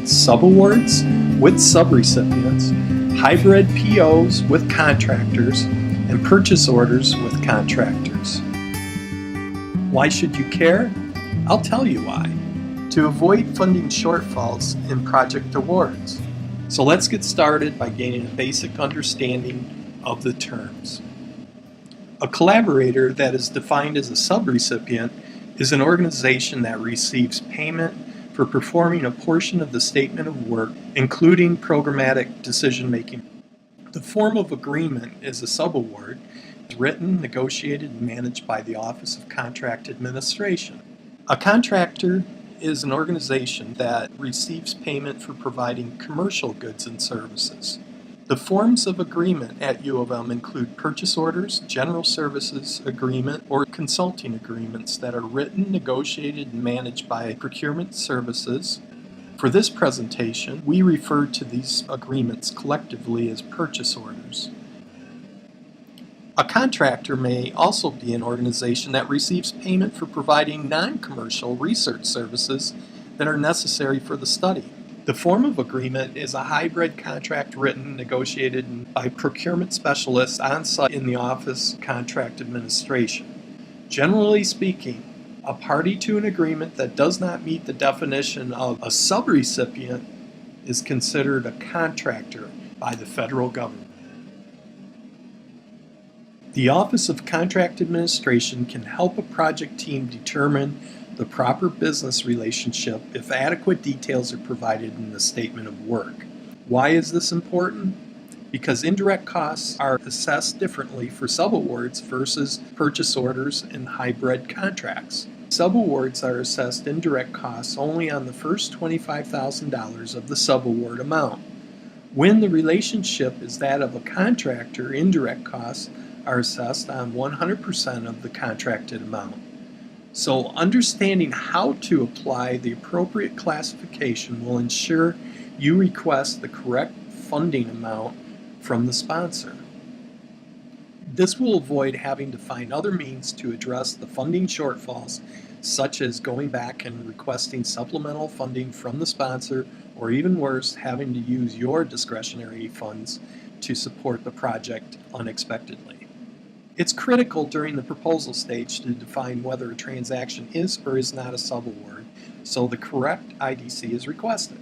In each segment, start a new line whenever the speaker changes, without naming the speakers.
subawards with subrecipients, hybrid POs with contractors, and purchase orders with contractors. Why should you care? I'll tell you why. To avoid funding shortfalls in project awards. So let's get started by gaining a basic understanding of the terms. A collaborator that is defined as a subrecipient is an organization that receives payment for performing a portion of the statement of work, including programmatic decision-making. The form of agreement is a subaward, written, negotiated, and managed by the Office of Contract Administration. A contractor is an organization that receives payment for providing commercial goods and services. The forms of agreement at U of M include purchase orders, general services agreement, or consulting agreements that are written, negotiated, and managed by procurement services. For this presentation, we refer to these agreements collectively as purchase orders. A contractor may also be an organization that receives payment for providing non-commercial research services that are necessary for the study. The form of agreement is a hybrid contract written, negotiated by procurement specialists on site in the Office of Contract Administration. Generally speaking, a party to an agreement that does not meet the definition of a subrecipient is considered a contractor by the federal government. The Office of Contract Administration can help a project team determine the proper business relationship if adequate details are provided in the statement of work. Why is this important? Because indirect costs are assessed differently for subawards versus purchase orders and hybrid contracts. Subawards are assessed indirect costs only on the first $25,000 of the subaward amount. When the relationship is that of a contractor, indirect costs are assessed on 100% of the contracted amount. So understanding how to apply the appropriate classification will ensure you request the correct funding amount from the sponsor. This will avoid having to find other means to address the funding shortfalls, such as going back and requesting supplemental funding from the sponsor, or even worse, having to use your discretionary funds to support the project unexpectedly. It's critical during the proposal stage to define whether a transaction is or is not a subaward, so the correct IDC is requested.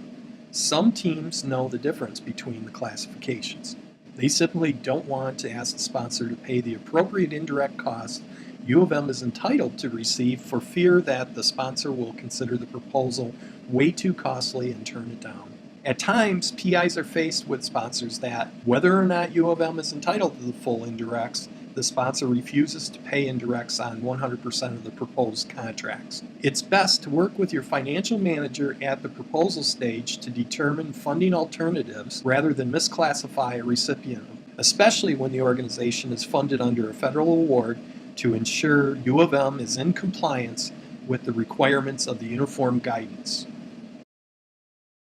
Some teams know the difference between the classifications. They simply don't want to ask the sponsor to pay the appropriate indirect cost U of M is entitled to receive for fear that the sponsor will consider the proposal way too costly and turn it down. At times, PIs are faced with sponsors that, whether or not U of M is entitled to the full indirects, the sponsor refuses to pay indirects on 100% of the proposed contracts. It's best to work with your financial manager at the proposal stage to determine funding alternatives rather than misclassify a recipient, especially when the organization is funded under a federal award, to ensure U of M is in compliance with the requirements of the Uniform Guidance.